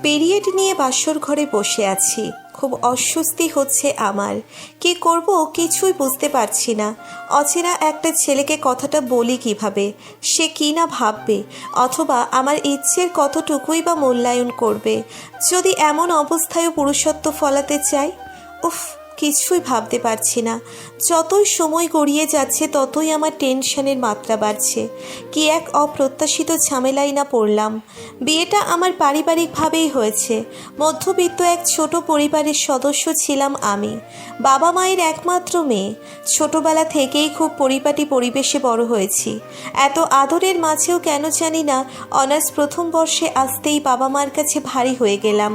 Period নিয়ে বাসর ঘরে বসে আছি। খুব অস্বস্তি হচ্ছে আমার। কি করব কিছুই বুঝতে পারছি না। অচেনা একটা ছেলেকে কথাটা বলি কিভাবে? সে কি না ভাববে, অথবা আমার ইচ্ছের কতটুকুই বা মূল্যায়ন করবে যদি এমন অবস্থায়ও পুরুষত্ব ফলাতে চাই। উফ, কিছুই ভাবতে পারছি না। যতই সময় গড়িয়ে যাচ্ছে ততই আমার টেনশনের মাত্রা বাড়ছে। কি এক অপ্রত্যাশিত ঝামেলাই না পড়লাম। বিয়েটা আমার পারিবারিকভাবেই হয়েছে। মধ্যবিত্ত এক ছোট পরিবারের সদস্য ছিলাম আমি। বাবা মায়ের একমাত্র মেয়ে। ছোটবেলা থেকেই খুব পরিপাটি পরিবেশে বড় হয়েছি। এত আদরের মাঝেও কেন জানি না অনার্স প্রথম বর্ষে আসতেই বাবা মার কাছে ভারী হয়ে গেলাম।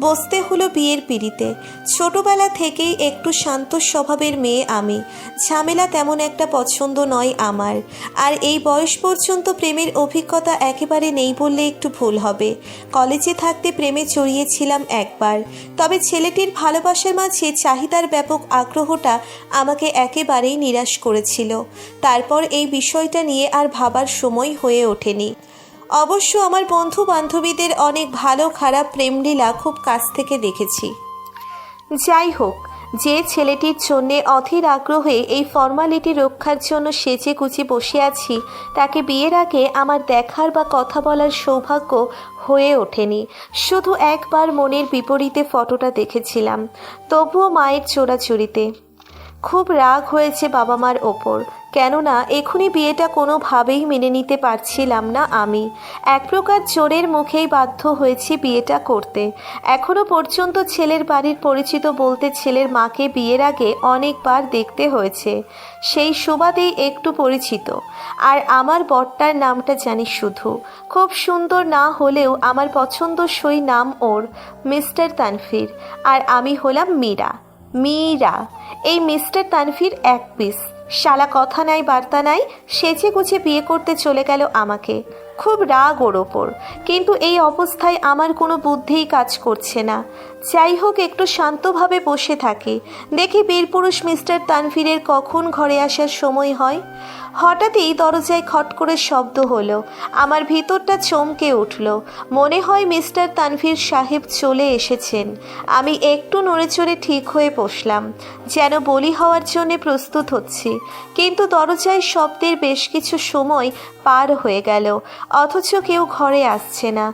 বসতে হলো বিয়ের পিঁড়িতে। ছোটবেলা থেকেই একটু শান্ত স্বভাবের মেয়ে আমি। ঝামেলা তেমন একটা পছন্দ নয় আমার। আর এই বয়স পর্যন্ত প্রেমের অভিজ্ঞতা একেবারে নেই বললে একটু ভুল হবে। কলেজে থাকতে প্রেমে জড়িয়েছিলাম একবার, তবে ছেলেটির ভালোবাসার মাঝে চাহিদার ব্যাপক আগ্রহটা আমাকে একেবারেই নিরাশ করেছিল। তারপর এই বিষয়টা নিয়ে আর ভাবার সময় হয়ে ওঠেনি। অবশ্য আমার বন্ধু বান্ধবীদের অনেক ভালো খারাপ প্রেমলীলা খুব কাছ থেকে দেখেছি। যাই হোক, যে ছেলেটির জন্যে অধীর আগ্রহে এই ফর্মালিটি রক্ষার জন্য সেজে গুজে বসে আছি, তাকে বিয়ের আগে আমার দেখার বা কথা বলার সৌভাগ্য হয়ে ওঠেনি। শুধু একবার মনের বিপরীতে ফটোটা দেখেছিলাম, তবুও মায়ের চোরাচুরিতে। খুব রাগ হয়েছে বাবা মার ওপর, কেননা এখনই বিয়েটা কোনোভাবেই মেনে নিতে পারছিলাম না আমি। এক প্রকার জোরের মুখেই বাধ্য হয়েছি বিয়েটা করতে। এখনও পর্যন্ত ছেলের বাড়ির পরিচিত বলতে ছেলের মাকে বিয়ের আগে অনেকবার দেখতে হয়েছে, সেই সুবাদেই একটু পরিচিত। আর আমার বরটার নামটা জানি শুধু। খুব সুন্দর না হলেও আমার পছন্দসই নাম ওর, মিস্টার তানভীর। আর আমি হলাম মীরা। মীরা। এই মিস্টার তানভীর এক পিস শালা, কথা নাই বার্তা নাই, সেজে গুছে বিয়ে করতে চলে গেল আমাকে। খুব রাগ ওর ওপর, কিন্তু এই অবস্থায় আমার কোনো বুদ্ধিই কাজ করছে না। যাই হোক, একটু শান্তভাবে বসে থাকি, দেখি বীরপুরুষ মিস্টার তানভীরের কখন ঘরে আসার সময় হয়। হঠাৎই দরজায় খট করে শব্দ হলো। আমার ভিতরটা চমকে উঠল। মনে হয় মিস্টার তানভীর সাহেব চলে এসেছেন। আমি একটু নড়েচড়ে ঠিক হয়ে বসলাম, যেন বলি হওয়ার জন্য প্রস্তুত হচ্ছি। কিন্তু দরজায় শব্দের বেশ কিছু সময় পার হয়ে গেল, অথচ কেউ ঘরে আসছে না।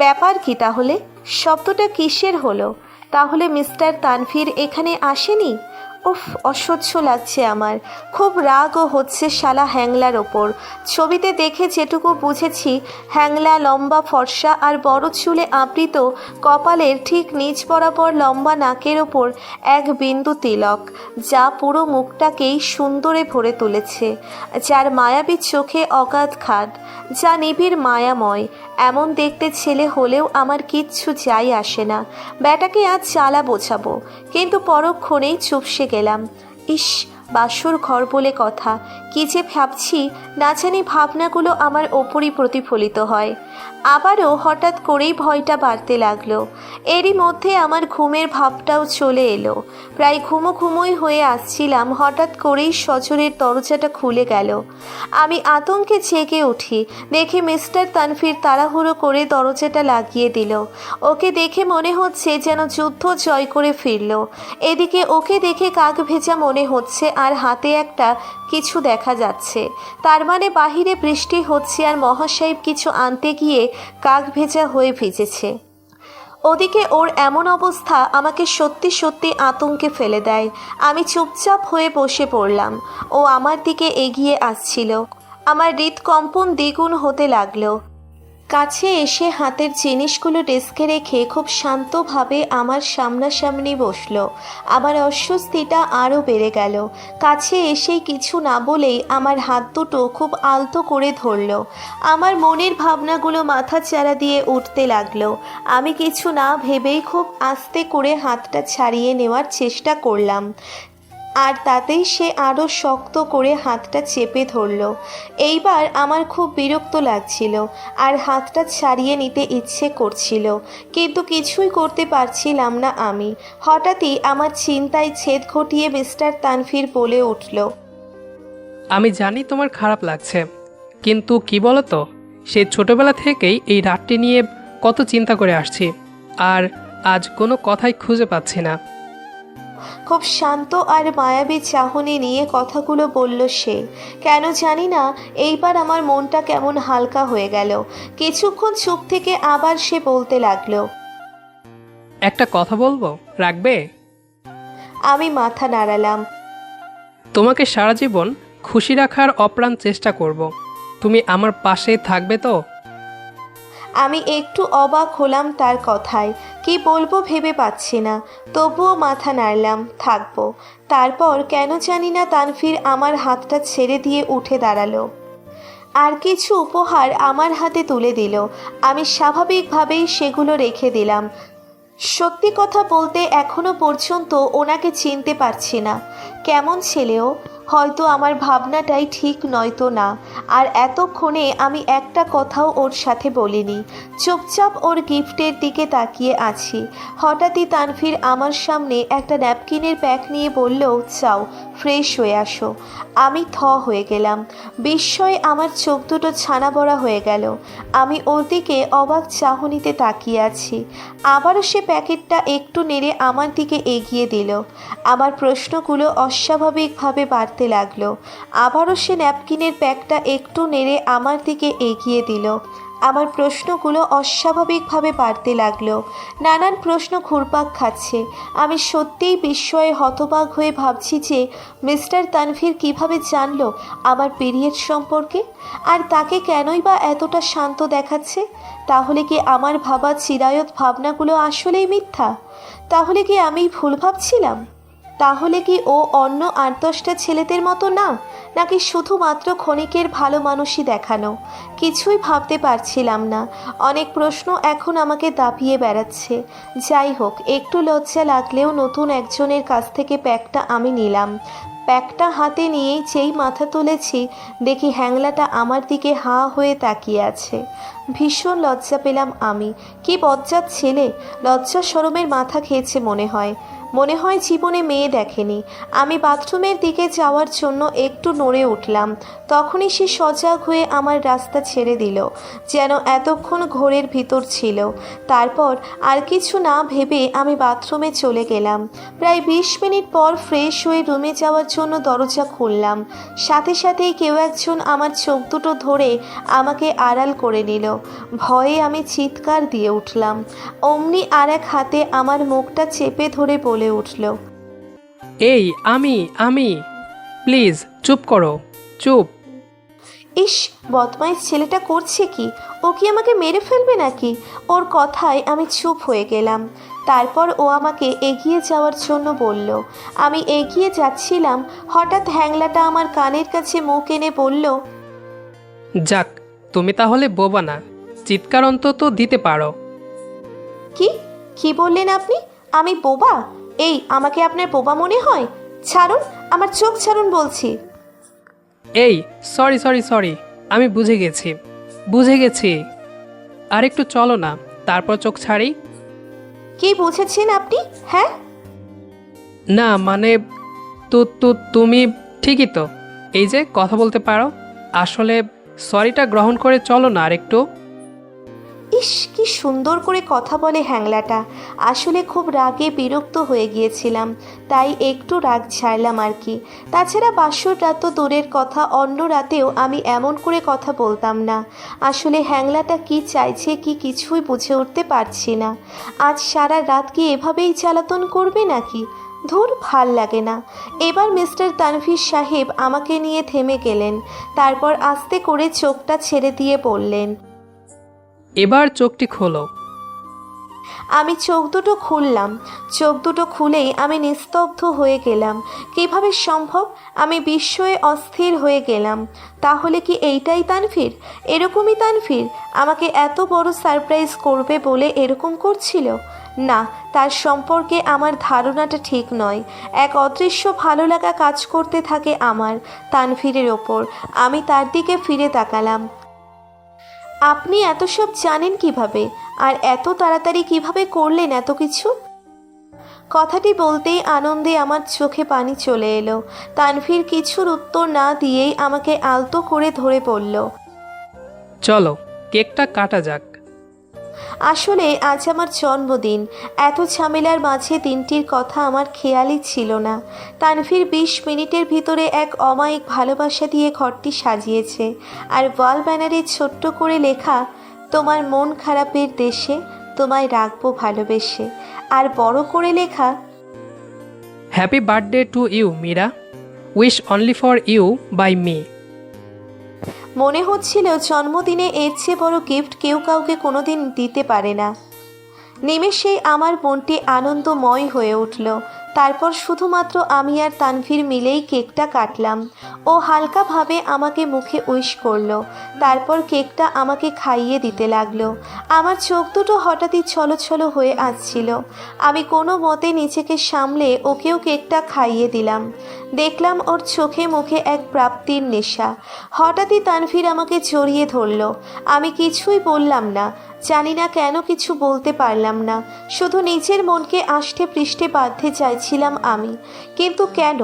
ব্যাপার কি তাহলে? শব্দটা কিসের হলো? তাহলে মিস্টার তানভীর এখানে আসেনি? উফ, অসহ্য লাগছে আমার। খুব রাগও হচ্ছে শালা হ্যাংলার ওপর। ছবিতে দেখে যেটুকু বুঝেছি, হ্যাংলা লম্বা ফর্সা আর বড় চুলে আবৃত, কপালের ঠিক নিচ বরাবর লম্বা নাকের ওপর এক বিন্দু তিলক, যা পুরো মুখটাকেই সুন্দরে ভরে তুলেছে। যার মায়াবী চোখে অগাধ খাদ, যা নিবিড় মায়াময়। এমন দেখতে ছেলে হলেও আমার কিচ্ছু যাই আসে না। ব্যাটাকে আজ জ্বালা বোঝাবো, কিন্তু পরক্ষণেই চুপসে গেলাম। ইস, বাসর ঘর বলে কথা, কি যে ভাবছি না জানি ভাবনাগুলো আমার ওপরই প্রতিফলিত হয়। আবারও হঠাৎ করেই ভয়টা বাড়তে লাগলো। এরই মধ্যে আমার ঘুমের ভাবটাও চলে এলো। প্রায় ঘুমোই হয়ে আসছিলাম, হঠাৎ করেই সজোরের দরজাটা খুলে গেল। আমি আতঙ্কে জেগে উঠি, দেখে মিস্টার তানভীর তাড়াহুড়ো করে দরজাটা লাগিয়ে দিল। ওকে দেখে মনে হচ্ছে যেন যুদ্ধ জয় করে ফিরল। এদিকে ওকে দেখে কাক ভেজা মনে হচ্ছে, আর হাতে একটা কিছু দেখা যাচ্ছে। তার মানে বাহিরে বৃষ্টি হচ্ছে, আর মহাসাহেব কিছু আনতে গিয়ে কাক ভেজা হয়ে ভিজেছে। ওদিকে ওর এমন অবস্থা আমাকে সত্যি সত্যি আতঙ্কে ফেলে দেয়। আমি চুপচাপ হয়ে বসে পড়লাম। ও আমার দিকে এগিয়ে আসছিল। আমার হৃদকম্পন দ্বিগুণ হতে লাগলো। কাছে এসে হাতের জিনিসগুলো ডেস্কে রেখে খুব শান্তভাবে আমার সামনাসামনি বসলো। আমার অস্বস্তিটা আরও বেড়ে গেল। কাছে এসেই কিছু না বলেই আমার হাত দুটো খুব আলতো করে ধরলো। আমার মনের ভাবনাগুলো মাথা চাড়া দিয়ে উঠতে লাগলো। আমি কিছু না ভেবেই খুব আস্তে করে হাতটা ছাড়িয়ে নেওয়ার চেষ্টা করলাম, আর তাতেই সে আরও শক্ত করে হাতটা চেপে ধরল। এইবার আমার খুব বিরক্ত লাগছিল, আর হাতটা ছাড়িয়ে নিতে ইচ্ছে করছিল, কিন্তু কিছুই করতে পারছিলাম না আমি। হঠাৎই আমার চিন্তায় ছেদ ঘটিয়ে মিস্টার তানভীর বলে উঠল, আমি জানি তোমার খারাপ লাগছে, কিন্তু কি বলো তো, সেই ছোটবেলা থেকেই এই রাতটি নিয়ে কত চিন্তা করে আসছি, আর আজ কোনো কথাই খুঁজে পাচ্ছি না। খুব শান্ত আর মায়াবী চাহনি নিয়ে কথাগুলো বলল সে। কেন জানি না এইবার আমার মনটা কেমন হালকা হয়ে গেল। কিছুক্ষণ চুপ থেকে আবার সে বলতে লাগলো, একটা কথা বলবো, রাখবে? আমি মাথা নাড়ালাম। তোমাকে সারা জীবন খুশি রাখার অপ্রাণ চেষ্টা করব। তুমি আমার পাশে থাকবে তো? আমি একটু অবাক হলাম তার কথায়। কি বলবো ভেবে পাচ্ছি না, তবুও মাথা নাড়লাম, থাকবো। তারপর কেন জানি না তানভীর আমার হাতটা ছেড়ে দিয়ে উঠে দাঁড়ালো আর কিছু উপহার আমার হাতে তুলে দিল। আমি স্বাভাবিকভাবেই সেগুলো রেখে দিলাম। সত্যি কথা বলতে এখনো পর্যন্ত ওনাকে চিনতে পারছি না। কেমন ছেলেও, হয়তো আমার ভাবনাটাই ঠিক নয়তো না। আর এতক্ষণে আমি একটা কথাও ওর সাথে বলিনি, চুপচাপ ওর গিফটের দিকে তাকিয়ে আছি। হঠাৎই তানভীর আমার সামনে একটা ন্যাপকিনের প্যাক নিয়ে বলল, চাও ফ্রেশ হয়ে আসো। আমি থ হয়ে গেলাম। বিস্ময়ে আমার চোখ দুটো ছানা বড়া হয়ে গেল। আমি ওর দিকে অবাক চাহনিতে তাকিয়ে আছি। আবারও সে প্যাকেটটা একটু নেড়ে আমার দিকে এগিয়ে দিল। আমার প্রশ্নগুলো অস্বাভাবিকভাবে বাড়তে লাগলো। আবারও সে ন্যাপকিনের প্যাকটা একটু নেড়ে আমার দিকে এগিয়ে দিল। আমার প্রশ্নগুলো অস্বাভাবিকভাবে বাড়তে লাগলো। নানান প্রশ্ন ঘুরপাক খাচ্ছে। আমি সত্যিই বিস্ময়ে হতবাক হয়ে ভাবছি যে মিস্টার তানভীর কিভাবে জানলো আমার পিরিয়ড সম্পর্কে, আর তাকে কেনই বা এতটা শান্ত দেখাচ্ছে। তাহলে কি আমার ভাবা চিরায়ত ভাবনাগুলো আসলেই মিথ্যা? তাহলে কি আমি ভুল ভাবছিলাম? তাহলে কি ও অন্য ৮-১০টা ছেলেদের মতো না, নাকি শুধুমাত্র ক্ষণিকের ভালো মানুষই দেখানো? কিছুই ভাবতে পারছিলাম না। অনেক প্রশ্ন এখন আমাকে দাপিয়ে বেড়াচ্ছে। যাই হোক, একটু লজ্জা লাগলেও নতুন একজনের কাছ থেকে প্যাকটা আমি নিলাম। প্যাকটা হাতে নিয়েই যেই মাথা তুলেছি, দেখি হ্যাংলাটা আমার দিকে হাঁ হয়ে তাকিয়ে আছে। ভীষণ লজ্জা পেলাম আমি। কি বজ্জাত ছেলে! লজ্জা শরমের মাথা খেয়েছে মনে হয়। জীবনে মেয়ে দেখেনি। আমি বাথরুমের দিকে যাওয়ার জন্য একটু নড়ে উঠলাম। তখনই সে সজাগ হয়ে আমার রাস্তা ছেড়ে দিল, যেন এতক্ষণ ঘোরের ভিতর ছিল। তারপর আর কিছু না ভেবে আমি বাথরুমে চলে গেলাম। প্রায় ২০ মিনিট পর ফ্রেশ হয়ে রুমে যাওয়ার জন্য দরজা খুললাম। সাথে সাথেই কেউ একজন আমার চোখ দুটো ধরে আমাকে আড়াল করে নিল। ভয়ে আমি চিৎকার দিয়ে উঠলাম। অমনি আর এক হাতে আমার মুখটা চেপে ধরে বলে উঠল, এই আমি প্লিজ চুপ করো, চুপ। ইস, বদমাইশ ছেলেটা করছে কি? ও কি আমাকে মেরে ফেলবে নাকি? ওর কথায় আমি চুপ হয়ে গেলাম। তারপর ও আমাকে এগিয়ে যাওয়ার জন্য বলল। আমি এগিয়ে যাচ্ছিলাম, হঠাৎ হ্যাংলাটা আমার কানের কাছে মুখ এনে বলল, যাক, তুমি তাহলে বোবা না, চিৎকার অন্তত দিতে পারো। কি কি বললেন আপনি? আমি বোবা? এই, আমাকে আপনার বোবা মনে হয়? ছাড়ুন, আমার চোখ ছাড়ুন বলছি। এই সরি সরি সরি, আমি বুঝে গেছি। আর একটু চলো না, তারপর চোখ ছাড়ি। কি বুঝেছেন আপনি? হ্যাঁ, না মানে, তুমি ঠিকই তো, এই যে কথা বলতে পারো। আসলে সরিটা গ্রহণ করে চলো না আর একটু। ইস, কি সুন্দর করে কথা বলে হ্যাংলাটা। আসলে খুব রাগে বিরক্ত হয়ে গিয়েছিলাম, তাই একটু রাগ ছাড়লাম আর কি। তাছাড়া বাসর রাত তো দূরের কথা, অন্য রাতেও আমি এমন করে কথা বলতাম না। আসলে হ্যাংলাটা কি চাইছে কি কিছুই বুঝে উঠতে পারছি না। আজ সারা রাত কি এভাবেই জ্বালাতন করবে নাকি? ধুর, ভাল লাগে না। এবার মিস্টার তানভীর সাহেব আমাকে নিয়ে থেমে গেলেন। তারপর আস্তে করে চোখটা ছেড়ে দিয়ে বললেন, এবার চোখটি খোলো। আমি চোখ দুটো খুললাম। চোখ দুটো খুলেই আমি নিস্তব্ধ হয়ে গেলাম। কিভাবে সম্ভব? আমি বিস্ময়ে অস্থির হয়ে গেলাম। তাহলে কি এইটাই তানভীর? এরকমই তানভীর আমাকে এত বড় সারপ্রাইজ করবে বলে এরকম করছিল? না, তার সম্পর্কে আমার ধারণাটা ঠিক নয়। এক অদৃশ্য ভালো লাগা কাজ করতে থাকে আমার তানভীরের ওপর। আমি তার দিকে ফিরে তাকালাম। আপনি এত সব জানেন কিভাবে? আর এত তাড়াতাড়ি কিভাবে করলেন এত কিছু? কথাটি বলতেই আনন্দে আমার চোখে পানি চলে এলো। তানভীর কিছুর উত্তর না দিয়েই আমাকে আলতো করে ধরে বলল, চলো কেকটা কাটা যাক। আসলে আজ আমার জন্মদিন। এত ঝামেলার মাঝে দিনটির কথা আমার খেয়ালই ছিল না। তানভীর 20 মিনিটের ভিতরে এক অমায়িক ভালোবাসা দিয়ে ঘরটি সাজিয়েছে। আর ওয়াল ব্যানারে ছোট্ট করে লেখা, তোমার মন খারাপের দেশে তোমায় রাখবো ভালোবেসে। আর বড় করে লেখা, happy birthday to you Meera, wish only for you by me. মনে হচ্ছিল জন্মদিনে এর চেয়ে বড় গিফট কেউ কাউকে কোনোদিন দিতে পারে না। নিমেষেই আমার মনটি আনন্দময় হয়ে উঠল। তারপর শুধুমাত্র আমি আর তানভীর মিলেই কেকটা কাটলাম। ও হালকাভাবে আমাকে মুখে উইশ করলো। তারপর কেকটা আমাকে খাইয়ে দিতে লাগলো। আমার চোখ দুটো হঠাৎই ছলছল হয়ে আসছিল। আমি কোনো মতে নিজেকে সামলে ওকেও কেকটা খাইয়ে দিলাম। দেখলাম ওর চোখে মুখে এক প্রাপ্তির নেশা। হঠাৎই তানভীর আমাকে জড়িয়ে ধরলো। আমি কিছুই বললাম না। জানি না কেন কিছু বলতে পারলাম না। শুধু নিজের মনকে আষ্টে পৃষ্ঠে বাঁধতে চাইছিলাম আমি। কিন্তু কেন,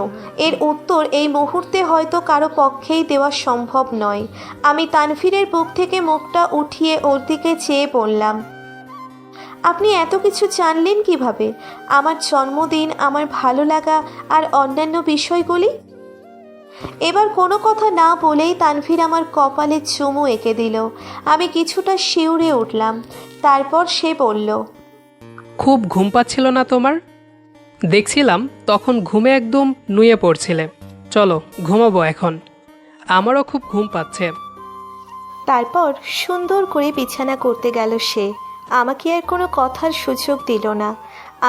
এর উত্তর এই মুহূর্তে হয়তো কারো পক্ষেই দেওয়া সম্ভব নয়। আমি তানভীরের বুক থেকে মুখটা উঠিয়ে ওর দিকে চেয়ে বললাম, আপনি এত কিছু জানলেন কিভাবে? আমার জন্মদিন, আমার ভালো লাগা আর অন্যান্য বিষয়গুলি? এবার কোনো কথা না বলেই তানভীর আমার কপালে চুমু এঁকে দিল। আমি কিছুটা শিউরে উঠলাম। তারপর সে বলল, খুব ঘুম পাচ্ছিল না তোমার? দেখছিলাম তখন ঘুমে একদম নুয়ে পড়ছিলে। চলো ঘুমাবো এখন, আমারও খুব ঘুম পাচ্ছে। তারপর সুন্দর করে বিছানা করতে গেল সে। আমাকে আর কোনো কথার সুযোগ দিল না।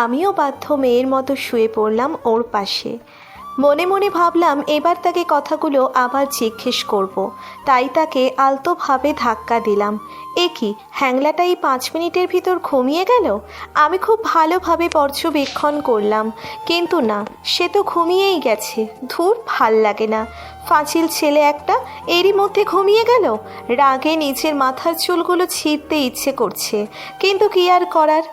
আমিও বাধ্য মেয়ের মতো শুয়ে পড়লাম ওর পাশে। মনে মনে ভাবলাম এবার তাকে কথাগুলো আবার জিজ্ঞেস করব। তাই তাকে আলতোভাবে ধাক্কা দিলাম। এ কি, হ্যাংলাটাই 5 মিনিটের ভিতর ঘুমিয়ে গেল? আমি খুব ভালোভাবে পর্যবেক্ষণ করলাম, কিন্তু না, সে তো ঘুমিয়েই গেছে। ধুর, ভাল লাগে না। ফাজিল ছেলে একটা, এরই মধ্যে ঘুমিয়ে গেল। রাগে নিজের মাথার চুলগুলো ছিঁড়তে ইচ্ছে করছে, কিন্তু কি আর করার।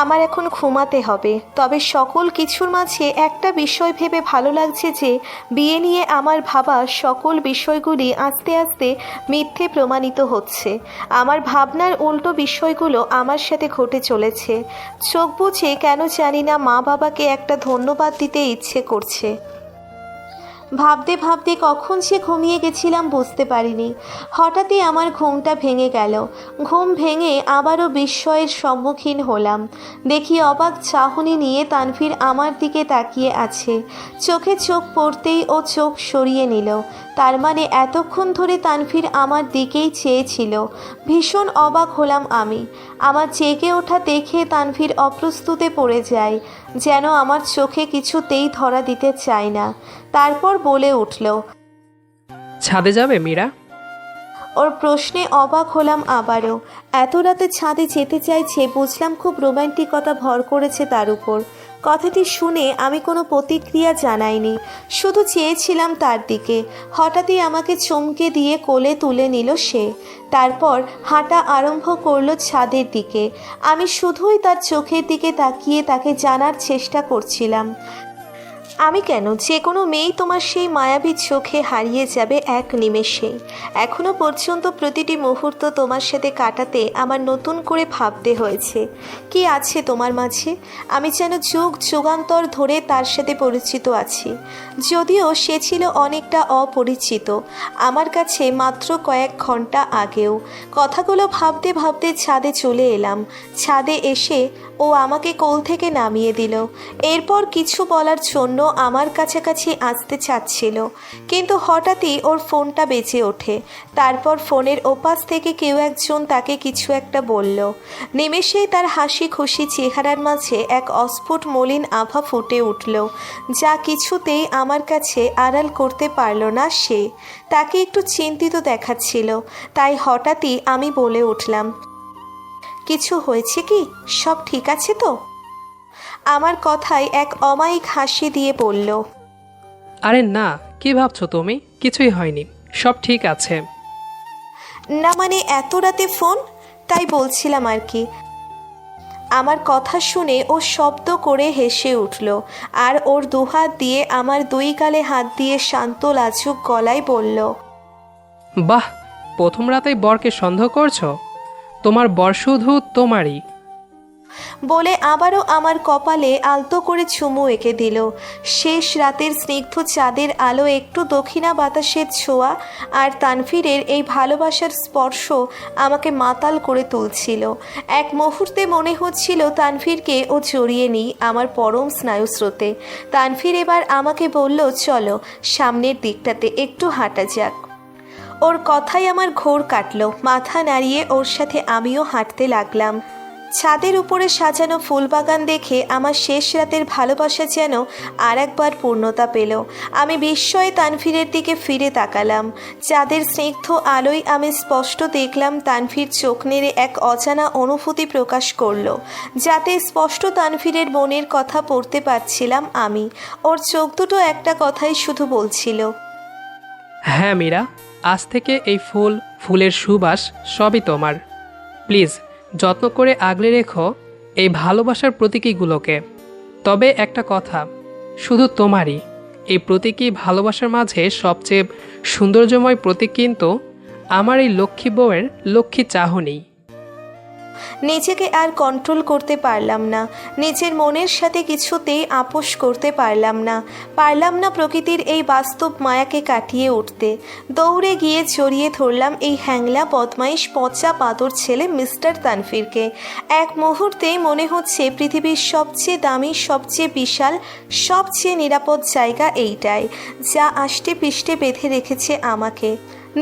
আমার এখন ঘুমাতে হবে। তবে সকল কিছুর মাঝে একটা বিষয় ভেবে ভালো লাগছে যে বিয়ে নিয়ে আমার ভাবা সকল বিষয়গুলি আস্তে আস্তে মিথ্যে প্রমাণিত হচ্ছে। আমার ভাবনার উল্টো বিষয়গুলো আমার সাথে ঘটে চলেছে। চোখ বুজে কেন জানি না মা বাবাকে একটা ধন্যবাদ দিতে ইচ্ছে করছে। ভাবতে ভাবতে কখন সে ঘুমিয়ে গেছিলাম বুঝতে পারিনি। হঠাৎই আমার ঘুমটা ভেঙে গেল। ঘুম ভেঙে আবারও বিস্ময়ের সম্মুখীন হলাম। দেখি অবাক চাহনি নিয়ে তানভীর আমার দিকে তাকিয়ে আছে। চোখে চোখ পড়তেই ও চোখ সরিয়ে নিল। তার মানে এতক্ষণ ধরে তানভীর আমার দিকেই চেয়েছিল। ভীষণ অবাক হলাম আমি। আমার জেগে ওঠা দেখে তানভীর অপ্রস্তুতে পড়ে যায়, যেন আমার চোখে কিছুতেই ধরা দিতে চায় না। তারপর বলে উঠল, ছাদে যাবে মীরা? ওর প্রশ্নে অবাক হলাম আবারও। এত রাতে ছাদে যেতে চাইছে, বুঝলাম খুব রোম্যান্টিকতা ভর করেছে তার উপর। কথাটি শুনে আমি কোনো প্রতিক্রিয়া জানাইনি, শুধু চেয়েছিলাম তার দিকে। হঠাৎই আমাকে চমকে দিয়ে কোলে তুলে নিল সে। তারপর হাঁটা আরম্ভ করলো ছাদের দিকে। আমি শুধুই তার চোখের দিকে তাকিয়ে তাকে জানার চেষ্টা করছিলাম, আমি কেন, যে কোনো মেয়েই তোমার সেই মায়াবী চোখে হারিয়ে যাবে এক নিমেষেই। এখনো পর্যন্ত প্রতিটি মুহূর্ত তোমার সাথে কাটাতে আমার নতুন করে ভাবতে হয়েছে কি আছে তোমার মাঝে। আমি যেন যুগ যুগান্তর ধরে তার সাথে পরিচিত আছি, যদিও সে ছিল অনেকটা অপরিচিত আমার কাছে মাত্র কয়েক ঘন্টা আগেও। কথাগুলো ভাবতে ভাবতে ছাদে চলে এলাম। ছাদে এসে ও আমাকে কোল থেকে নামিয়ে দিল। এরপর কিছু বলার জন্য আমার কাছাকাছি আসতে চাচ্ছিল, কিন্তু হঠাৎই ওর ফোনটা বেজে ওঠে। তারপর ফোনের ওপাশ থেকে কেউ একজন তাকে কিছু একটা বলল। নিমেষেই তার হাসি খুশি চেহারার মাঝে এক অস্ফুট মলিন আভা ফুটে উঠল, যা কিছুতেই আমার কাছে আড়াল করতে পারল না সে। তাকে একটু চিন্তিত দেখাচ্ছিল, তাই হঠাৎই আমি বলে উঠলাম, কিছু হয়েছে কি? সব ঠিক আছে তো? আমার কথায় এক অমায়িক হাসি দিয়ে বলল, আরে না, কি ভাবছো তুমি? কিছুই হয়নি, সব ঠিক আছে। না মানে এত রাতে ফোন, তাই বলছিলাম আর কি। আমার কথা শুনে ও শব্দ করে হেসে উঠল আর ওর দুহাত দিয়ে আমার দুই গালে হাত দিয়ে শান্ত লাজুক গলায় বলল, বাহ, প্রথম রাতেই বরকে সন্দেহ করছো? তোমার বর শুধু তোমারই। বলে আবারও আমার কপালে আলতো করে চুমু এঁকে দিল। শেষ রাতের স্নিগ্ধ চাঁদের আলো, একটু দক্ষিণা বাতাসের ছোঁয়া আর তানভীরের এই ভালোবাসার স্পর্শ আমাকে মাতাল করে তুলছিল। এক মুহূর্তে মনে হচ্ছিল তানভীরকে ও জড়িয়ে নিই আমার পরম স্নায়ুস্রোতে। তানভীর এবার আমাকে বলল, চলো সামনের দিকটাতে একটু হাঁটা যাক। ওর কথাই আমার ঘোর কাটল। মাথা নাড়িয়ে ওর সাথে আমিও হাঁটতে লাগলাম। ছাদের উপরে সাজানো ফুলবাগান দেখে আমার শেষ রাতের ভালোবাসা যেন আর একবার পূর্ণতা পেল। আমি বিস্ময়ে তানভীরের দিকে ফিরে তাকালাম। চাঁদের স্নিগ্ধ আলোয় আমি স্পষ্ট দেখলাম তানভীর চোখ নেড়ে এক অজানা অনুভূতি প্রকাশ করলো, যাতে স্পষ্ট তানভীরের মনের কথা পড়তে পারছিলাম আমি। ওর চোখ দুটো একটা কথাই শুধু বলছিল, হ্যাঁ মীরা, আজ থেকে এই ফুলের সুবাস সবই তোমার। প্লিজ যত্ন করে আগলে রেখো এই ভালোবাসার প্রতীকীগুলোকে। তবে একটা কথা, শুধু তোমারই এই প্রতীকী ভালোবাসার মাঝে সবচেয়ে সৌন্দর্যময় প্রতীক কিন্তু আমার এই লক্ষ্মী বউয়ের লক্ষ্মী চাহনি। নিজেকে আর কন্ট্রোল করতে পারলাম না। নিজের মনের সাথে কিছুতেই আপোষ করতে পারলাম না প্রকৃতির এই বাস্তব মায়াকে কাটিয়ে উঠতে। দৌড়ে গিয়ে জড়িয়ে ধরলাম এই হ্যাংলা বদমাইশ পচা পাতর ছেলে মিস্টার তানভীরকে। এক মুহূর্তেই মনে হচ্ছে পৃথিবীর সবচেয়ে দামি, সবচেয়ে বিশাল, সবচেয়ে নিরাপদ জায়গা এইটাই, যা আষ্টে পিষ্টে বেঁধে রেখেছে আমাকে।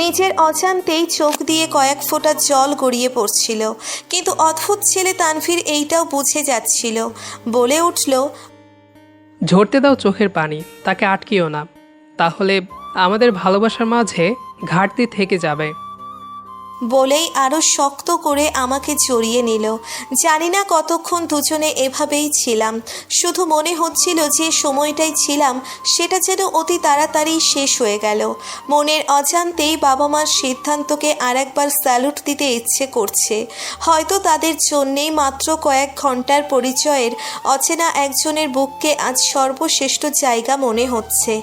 নিজের অজান্তেই চোখ দিয়ে কয়েক ফোঁটা জল গড়িয়ে পড়ছিল, কিন্তু অদ্ভুত ছেলে তানভীর এইটাও বুঝে যাচ্ছিল। বলে উঠল, ঝরতে দাও চোখের পানি, তাকে আটকিও না, তাহলে আমাদের ভালোবাসার মাঝে ঘাটতি থেকে যাবে। বলেই আরও শক্ত করে আমাকে জড়িয়ে নিল। জানি না কতক্ষণ দুজনে এভাবেই ছিলাম। শুধু মনে হচ্ছিল যে সময়টাই ছিলাম সেটা যেন অতি তাড়াতাড়ি শেষ হয়ে গেল। মনের অজান্তেই বাবা মার সিদ্ধান্তকে আর একবার স্যালুট দিতে ইচ্ছে করছে। হয়তো তাদের জন্যেই মাত্র কয়েক ঘন্টার পরিচয়ের অচেনা একজনের বুককে আজ সর্বশ্রেষ্ঠ জায়গা মনে হচ্ছে।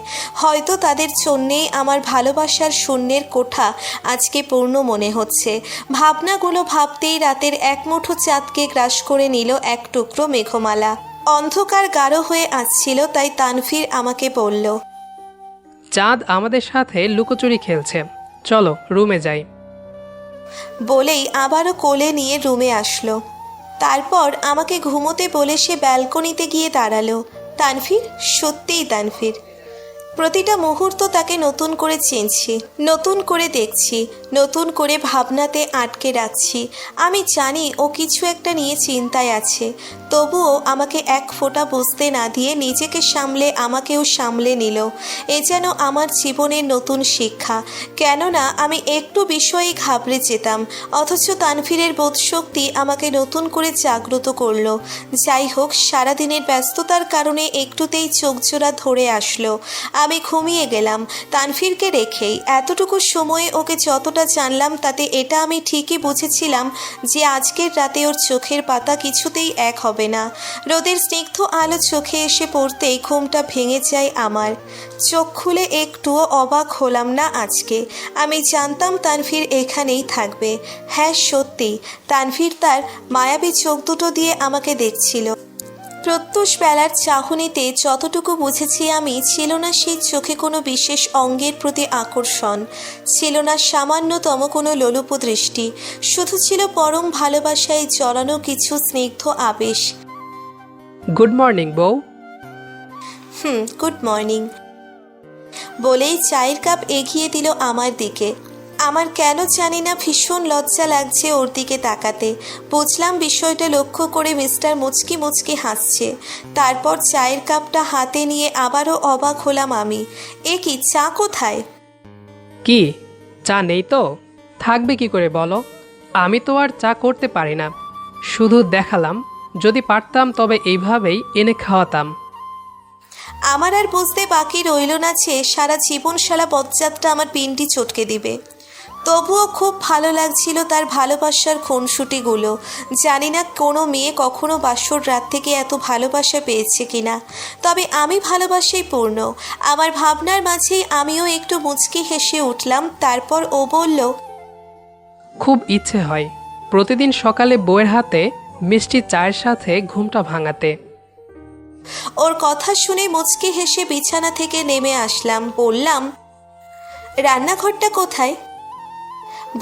হয়তো তাদের জন্যেই আমার ভালোবাসার শূন্যের কোঠা আজকে পূর্ণ মনে হচ্ছে। ভাবনাগুলো ভাবতেই রাতের এক মুঠো চাঁদকে গ্রাস করে নিল এক টুকরো মেঘমালা। অন্ধকার গাঢ় হয়ে আসছিল, তাই তানভীর আমাকে বলল, চাঁদ আমাদের সাথে লুকোচুরি খেলছে, চলো রুমে যাই। বলেই আবারও কোলে নিয়ে রুমে আসলো। তারপর আমাকে ঘুমোতে বলে সে ব্যালকনিতে গিয়ে দাঁড়ালো। তানভীর, সত্যিই তানভীর। প্রতিটা মুহূর্ত তাকে নতুন করে চিনছি, নতুন করে দেখছি, নতুন করে ভাবনাতে আটকে রাখছি। আমি জানি ও কিছু একটা নিয়ে চিন্তায় আছে, তবুও আমাকে এক ফোঁটা বুঝতে না দিয়ে নিজেকে সামলে আমাকেও সামলে নিল। এ যেন আমার জীবনের নতুন শিক্ষা। কেননা আমি একটু বিষয়ে ঘাবড়ে যেতাম, অথচ তানভীরের বোধশক্তি আমাকে নতুন করে জাগ্রত করলো। যাই হোক, সারাদিনের ব্যস্ততার কারণে একটুতেই চোখজোড়া ধরে আসলো। আমি ঘুমিয়ে গেলাম তানভীরকে রেখেই। এতটুকু সময়ে ওকে যতটা জানলাম তাতে এটা আমি ঠিকই বুঝেছিলাম যে আজকের রাতে ওর চোখের পাতা কিছুতেই এক হবে না। রোদের স্নিগ্ধ আলো চোখে এসে পড়তেই ঘুমটা ভেঙে যায় আমার। চোখ খুলে একটুও অবাক হলাম না আজকে। আমি জানতাম তানভীর এখানেই থাকবে। হ্যাঁ সত্যি, তানভীর তার মায়াবী চোখ দুটো দিয়ে আমাকে দেখছিল। প্রত্যুষ বেলার চাহনিতে যতটুকু বুঝেছি আমি, ছিল না সেই চোখে কোনো বিশেষ অঙ্গের প্রতি আকর্ষণ, ছিল না সামান্যতম কোনো লোলুপ দৃষ্টি, শুধু ছিল পরম ভালোবাসায় জড়ানো কিছু স্নিগ্ধ আবেশ। গুড মর্নিং বউ। গুড মর্নিং বলেই চায়ের কাপ এগিয়ে দিল আমার দিকে। আমার কেন জানি না ভীষণ লজ্জা লাগছে ওর দিকে তাকাতে। বুঝলাম বিষয়টা লক্ষ্য করে মিস্টার মুচকি মুচকি হাসছে। তারপর চায়ের কাপটা হাতে নিয়ে আবারও অবাক হলাম আমি। এ কি, চা কোথায়? কি চা নেই তো থাকবে কি করে বলো? আমি তো আর চা করতে পারি না, শুধু দেখালাম। যদি পারতাম তবে এইভাবেই এনে খাওয়াতাম। আমার আর বুঝতে বাকি রইল না যে সারা জীবন সারা বজ্জাতটা আমার পিন্ডি চটকে দিবে। তবুও খুব ভালো লাগছিল তার ভালোবাসার খুনসুটিগুলো। জানি না কোনো মেয়ে কখনো বাসর রাত থেকে এত ভালোবাসা পেয়েছে কিনা, তবে আমি ভালোবাসাই পূর্ণ। আমার ভাবনার মাঝেই আমিও একটু মুচকি হেসে উঠলাম। তারপর ও বলল, খুব ইচ্ছে হয় প্রতিদিন সকালে বউয়ের হাতে মিষ্টি চায়ের সাথে ঘুমটা ভাঙাতে। ওর কথা শুনে মুচকি হেসে বিছানা থেকে নেমে আসলাম। বললাম, রান্নাঘরটা কোথায়?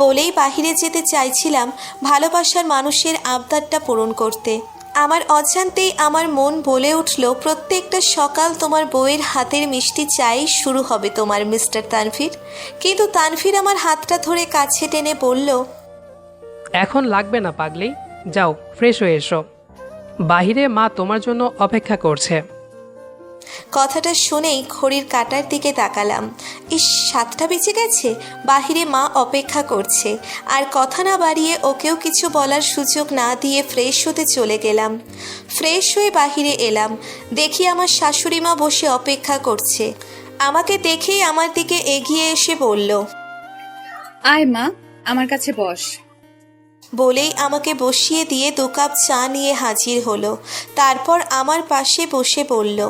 বলেই বাহিরে যেতে চাইছিলাম ভালোবাসার মানুষের আবদারটা পূরণ করতে। আমার অজান্তেই আমার মন বলে উঠল, প্রত্যেকটা সকাল তোমার বউয়ের হাতের মিষ্টি চাই শুরু হবে তোমার মিস্টার তানভীর। কিন্তু তানভীর আমার হাতটা ধরে কাছে টেনে বলল, এখন লাগবে না পাগলি, যাও ফ্রেশ হয়ে এসো, বাহিরে মা তোমার জন্য অপেক্ষা করছে। কথাটা শুনেই ঘড়ির কাঁটার দিকে তাকালাম। ইস, 7টা বেজে গেছে, বাহিরে মা অপেক্ষা করছে। আর কথা না বাড়িয়ে ওকেও কিছু বলার সুযোগ না দিয়ে ফ্রেশ হতে চলে গেলাম। ফ্রেশ হয়ে বাহিরে এলাম, দেখি আমার শাশুড়ি মা বসে অপেক্ষা করছে। আমাকে দেখেই আমার দিকে এগিয়ে এসে বলল, আয় মা, আমার কাছে বস। বলেই আমাকে বসিয়ে দিয়ে 2 কাপ চা নিয়ে হাজির হলো। তারপর আমার পাশে বসে বলল,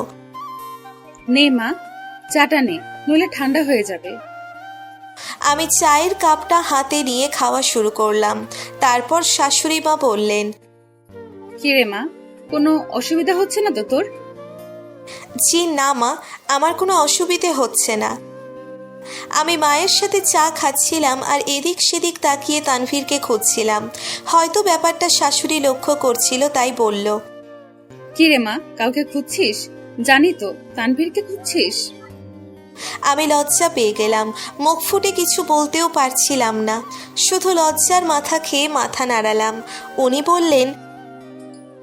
নে মা, চাটা নে, নইলে ঠান্ডা হয়ে যাবে। আমি চায়ের কাপটা হাতে নিয়ে খাওয়া শুরু করলাম। তারপর শাশুড়ি মা বললেন, কি রে মা, কোনো অসুবিধা হচ্ছে না তো তোর? জি না মা, আমার কোনো অসুবিধে হচ্ছে না। আমি মায়ের সাথে চা খাচ্ছিলাম আর এদিক সেদিক তাকিয়ে তানভীরকে খুঁজছিলাম। হয়তো ব্যাপারটা শাশুড়ি লক্ষ্য করছিল, তাই বলল, কি রে মা, কাউকে খুঁজছিস? জানি তো, তানভীরকে খুঁজছিস? আমি লজ্জা পেয়ে গেলাম। মুখ ফুটে কিছু বলতেও পারছিলাম না, শুধু লজ্জার মাথা খেয়ে মাথা নাড়ালাম। উনি বললেন,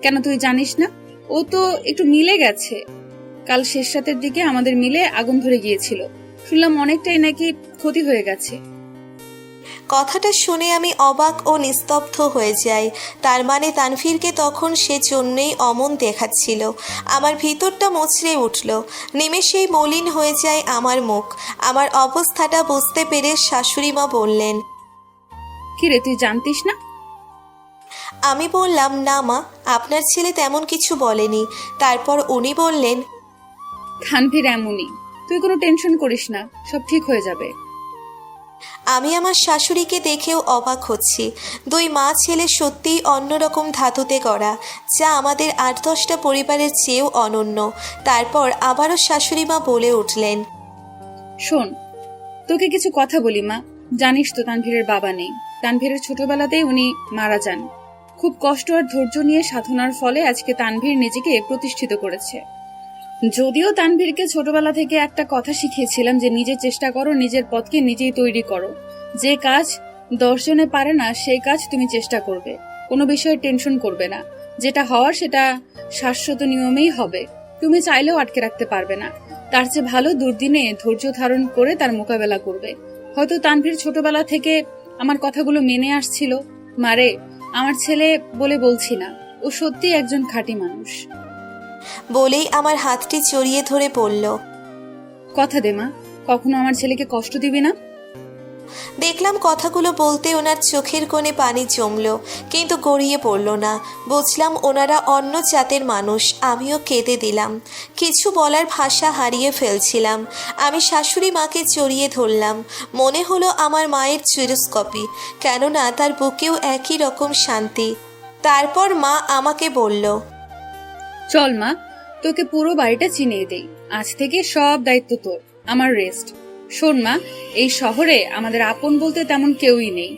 কেন তুই জানিস না? ও তো একটু মিলে গেছে। কাল শেষ রাতের দিকে আমাদের মিলে আগুন ধরে গিয়েছিল, শুনলাম অনেকটাই নাকি ক্ষতি হয়ে গেছে। কথাটা শুনে আমি অবাক ও নিস্তব্ধ হয়ে যাই। তার মানে তানভীরকে তখন সে জন্যই অমন দেখাচ্ছিল। আমার ভিতরটা মুচড়ে উঠল, নিমেষেই মলিন হয়ে যায় আমার মুখ। আমার অবস্থাটা বুঝতে পেরে শাশুড়ি মা বললেন, কি রে, তুই জানতিস না? আমি বললাম, না মা, আপনার ছেলে তেমন কিছু বলেনি। তারপর উনি বললেন, তানভীর এমনই, তুই কোনো টেনশন করিস না, সব ঠিক হয়ে যাবে। আমি আমার শাশুড়িকে দেখেও অবাক হচ্ছি। 2 মা ছেলে সত্যিই অন্যরকম ধাতুতে গড়া, যা আমাদের 8-10টা পরিবারের চেয়েও অনন্য। তারপর আবারও শাশুড়ি মা বলে উঠলেন, শোন, তোকে কিছু কথা বলি মা। জানিস তো তানভীরের বাবা নেই। তানভীরের ছোটবেলাতেই উনি মারা যান। খুব কষ্ট আর ধৈর্য নিয়ে সাধনার ফলে আজকে তানভীর নিজেকে প্রতিষ্ঠিত করেছে। যদিও তানভীরকে ছোটবেলা থেকে একটা কথা শিখিয়েছিলাম যে নিজে চেষ্টা করো, নিজের পথকে নিজেই তৈরি করো। যে কাজ 10 জনে পারে না সেই কাজ তুমি চেষ্টা করবে, কোনো বিষয়ে টেনশন করবে না। যেটা হওয়ার সেটা শাশ্বত নিয়মেই হবে, তুমি চাইলেও আটকে রাখতে পারবে না। তার চেয়ে ভালো দুর্দিনে ধৈর্য ধারণ করে তার মোকাবেলা করবে। হয়তো তানভীর ছোটবেলা থেকে আমার কথাগুলো মেনে আসছিল। মারে, আমার ছেলে বলে বলছি না, ও সত্যি একজন খাঁটি মানুষ। বলেই আমার হাতটি জড়িয়ে ধরে বলল, কথা দে মা, কখনো আমার ছেলেকে কষ্ট দিবি না। দেখলাম কথাগুলো বলতে ওনার চোখের কোণে পানি জমল, কিন্তু গড়িয়ে পড়ল না। বুঝলাম ওনারা অন্য জাতের মানুষ। আমিও কেঁদে দিলাম, কিছু বলার ভাষা হারিয়ে ফেলছিলাম। আমি শাশুড়ি মাকে জড়িয়ে ধরলাম। মনে হলো আমার মায়ের চিরস্কপি, কেননা তার বুকেও একই রকম শান্তি। তারপর মা আমাকে বলল, চল মা, তোকে পুরো বাড়িটা চিনিয়ে দেই। আজ থেকে সব দায়িত্ব তোর, আমার রেস্ট। শোন মা, এই শহরে আমাদের আপন বলতে তেমন কেউই নেই,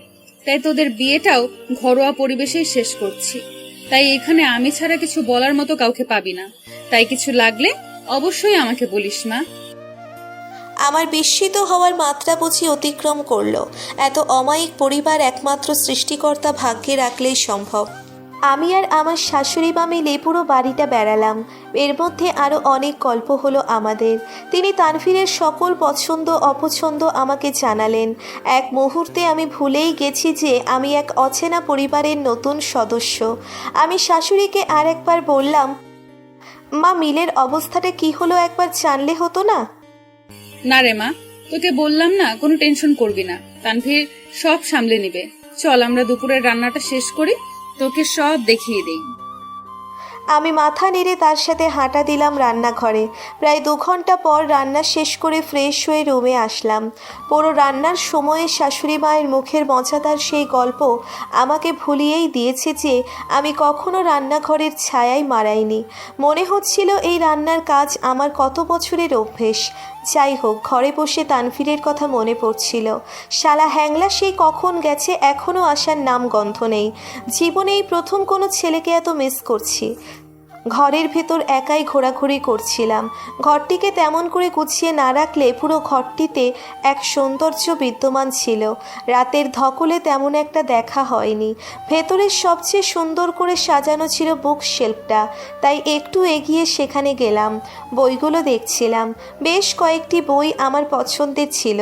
তাই তোদের বিয়েটাও ঘরোয়া পরিবেশেই শেষ করছি। তাই এখানে আমি ছাড়া কিছু বলার মতো কাউকে পাবি না। তাই কিছু লাগলে অবশ্যই আমাকে বলিস মা। আমার বিস্মিত হওয়ার মাত্রা বুঝি অতিক্রম করলো। এত অমায়িক পরিবার একমাত্র সৃষ্টিকর্তা ভাগ্যে রাখলেই সম্ভব। আমি আর আমার শাশুড়ি মা মিলে পুরো বাড়িটা বেড়ালাম। এর মধ্যে আরও অনেক গল্প হলো আমাদের। তিনি তানভীরের সকল পছন্দ অপছন্দ আমাকে জানালেন। এক মুহূর্তে আমি ভুলেই গেছি যে আমি এক অচেনা পরিবারের নতুন সদস্য। আমি শাশুড়িকে আর একবার বললাম, মা, মিলের অবস্থাটা কি হলো একবার জানলে হতো না? না রে মা, তোকে বললাম না, কোনো টেনশন করবি না, তানভীর সব সামলে নিবে। চল আমরা দুপুরের রান্নাটা শেষ করি, তোকে সব দেখিয়ে দেই। আমি মাথা নেড়ে তার সাথে হাঁটা দিলাম রান্নাঘরে। প্রায় 2 ঘন্টা পর রান্না শেষ করে ফ্রেশ হয়ে রুমে আসলাম। পুরো রান্নার সময়ে শাশুড়ি মায়ের মুখের মজাদার সেই গল্প আমাকে ভুলিয়েই দিয়েছে যে আমি কখনো রান্নাঘরের ছায়ায় মারাইনি। মনে হচ্ছিল এই রান্নার কাজ আমার কত বছরের অভ্যেস। যাই হোক, ঘরে বসে তানভীরের কথা মনে পড়ছিল। শালা হ্যাংলা সেই কখন গেছে, এখনও আসার নাম গন্ধ নেই। জীবনে এই প্রথম কোনো ছেলেকে এত মিস করছি। ঘরের ভেতর একাই ঘোরাঘুরি করছিলাম। ঘরটিকে তেমন করে গুছিয়ে না রাখলে পুরো ঘরটিতে এক সৌন্দর্য বিদ্যমান ছিল। রাতের ধকলে তেমন একটা দেখা হয়নি। ভেতরের সবচেয়ে সুন্দর করে সাজানো ছিল বুক শেলফটা, তাই একটু এগিয়ে সেখানে গেলাম। বইগুলো দেখছিলাম। বেশ কয়েকটি বই আমার পছন্দের ছিল।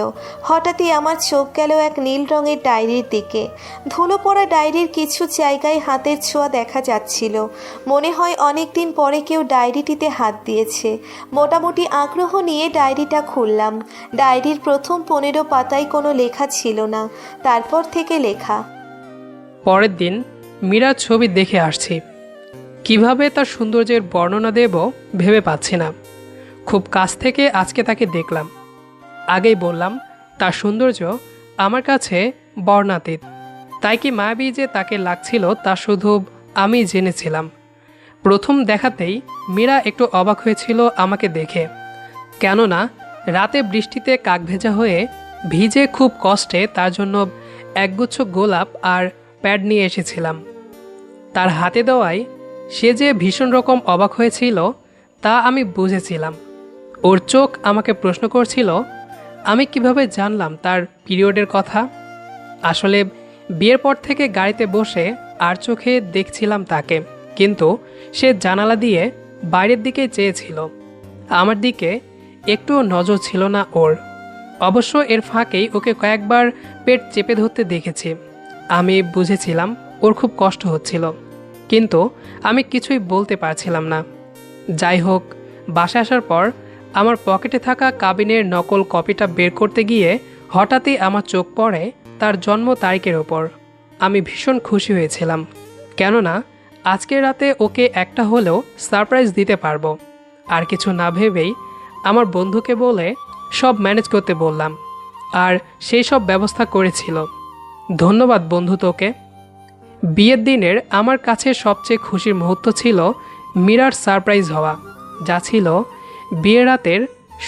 হঠাৎই আমার চোখ গেল এক নীল রঙের ডায়েরির দিকে। ধুলো পড়া ডায়েরির কিছু জায়গায় হাতের ছোঁয়া দেখা যাচ্ছিল। মনে হয় অনেক দিন পরে কেউ ডায়েরিটিতে হাত দিয়েছে। মোটামুটি আগ্রহ নিয়ে ডায়েরিটা খুললাম। ডায়েরির প্রথম 15 পাতায় কোনো লেখা ছিল না। তারপর থেকে লেখা। পরের দিন মীরার ছবি দেখে আসছি। কিভাবে তার সৌন্দর্যের বর্ণনা দেব ভেবে পাচ্ছি না। খুব কাছ থেকে আজকে তাকে দেখলাম। আগেই বললাম তার সৌন্দর্য আমার কাছে বর্ণাতীত। তাই কি মায়াবী যে তাকে লাগছিল তা শুধু আমি জেনেছিলাম। প্রথম দেখাতেই মীরা একটু অবাক হয়েছিল আমাকে দেখে। কেননা রাতে বৃষ্টিতে কাকভেজা হয়ে ভিজে খুব কষ্টে তার জন্য একগুচ্ছ গোলাপ আর প্যাড নিয়ে এসেছিলাম। তার হাতে দেওয়ায় সে যে ভীষণ রকম অবাক হয়েছিল তা আমি বুঝেছিলাম। ওর চোখ আমাকে প্রশ্ন করছিল আমি কিভাবে জানলাম তার পিরিয়ডের কথা। আসলে বিয়ের পর থেকে গাড়িতে বসে আর চোখে দেখছিলাম তাকে, কিন্তু সে জানালা দিয়ে বাইরের দিকে চেয়েছিল। আমার দিকে একটুও নজর ছিল না ওর। অবশ্য এর ফাঁকেই ওকে কয়েকবার পেট চেপে ধরতে দেখেছি। আমি বুঝেছিলাম ওর খুব কষ্ট হচ্ছিল, কিন্তু আমি কিছুই বলতে পারছিলাম না। যাই হোক, বাসায় আসার পর আমার পকেটে থাকা কাবিনের নকল কপিটা বের করতে গিয়ে হঠাৎই আমার চোখ পড়ে তার জন্ম তারিখের ওপর। আমি ভীষণ খুশি হয়েছিলাম, কেননা আজকের রাতে ওকে একটা হলেও সারপ্রাইজ দিতে পারবো। আর কিছু না ভেবেই আমার বন্ধুকে বলে সব ম্যানেজ করতে বললাম, আর সেই সব ব্যবস্থা করেছিল। ধন্যবাদ বন্ধু তোকে। বিয়ের দিনের আমার কাছে সবচেয়ে খুশির মুহূর্ত ছিল মীরার সারপ্রাইজ হওয়া, যা ছিল বিয়ের রাতের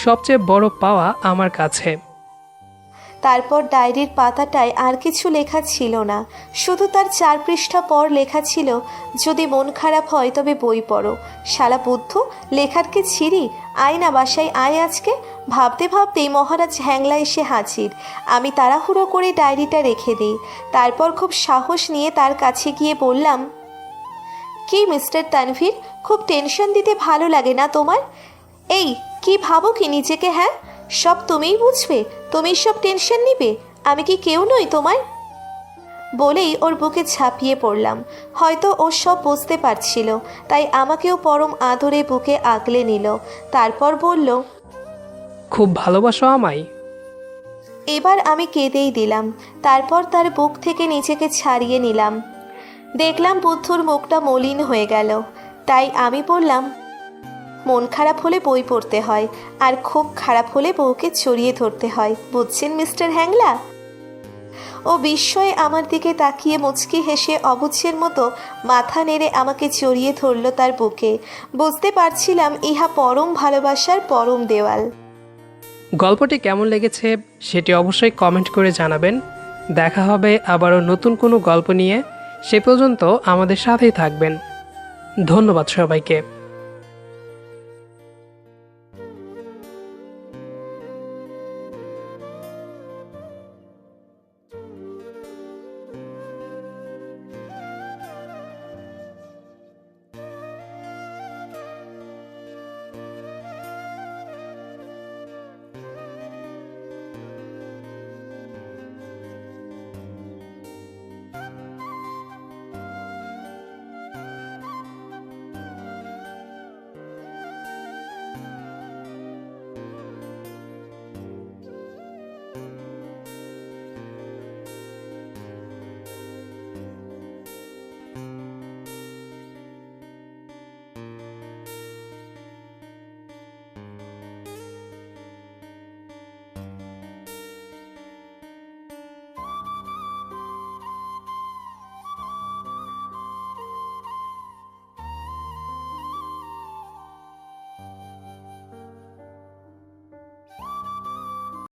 সবচেয়ে বড় পাওয়া আমার কাছে। তারপর ডায়েরির পাতাটায় আর কিছু লেখা ছিল না, শুধু তার 4 পৃষ্ঠা পর লেখা ছিল, যদি মন খারাপ হয় তবে বই পড়ো। শালা বুদ্ধ, লেখার কি ছিরি? আয় না বাসায় আয় আজকে। ভাবতে ভাবতেই মহারাজ হ্যাংলা এসে হাজির। আমি তাড়াহুড়ো করে ডায়েরিটা রেখে দিই। তারপর খুব সাহস নিয়ে তার কাছে গিয়ে বললাম, কি মিস্টার তানভীর, খুব টেনশন দিতে ভালো লাগে না তোমার? এই কি ভাবো কি নিজেকে? হ্যাঁ, সব তুমিই বুঝবে, তুমি সব টেনশন নিবে, আমি কি কেউ নই তোমার? বলেই ওর বুকে ঝাঁপিয়ে পড়লাম। হয়তো ও সব বুঝতে পারছিল, তাই আমাকেও পরম আদরে বুকে আগলে নিল। তারপর বলল, খুব ভালোবাসো আমায়? এবার আমি কেঁদেই দিলাম। তারপর তার বুক থেকে নিজেকে ছাড়িয়ে নিলাম। দেখলাম বুদ্ধুর মুখটা মলিন হয়ে গেল। তাই আমি বললাম, মন খারাপ হলে বই পড়তে হয়, আর খুব খারাপ হলে বউকে জড়িয়ে ধরতে হয়, বুঝছেন মিস্টার হ্যাংলা? ও বিস্ময়ে আমার দিকে তাকিয়ে মুচকি হেসে অবুঝের মতো মাথা নেড়ে আমাকে জড়িয়ে ধরল তার বুকে। বুঝতে পারছিলাম ইহা পরম ভালোবাসার পরম দেওয়াল। গল্পটি কেমন লেগেছে সেটি অবশ্যই কমেন্ট করে জানাবেন। দেখা হবে আবারও নতুন কোনো গল্প নিয়ে। সে পর্যন্ত আমাদের সাথেই থাকবেন। ধন্যবাদ সবাইকে।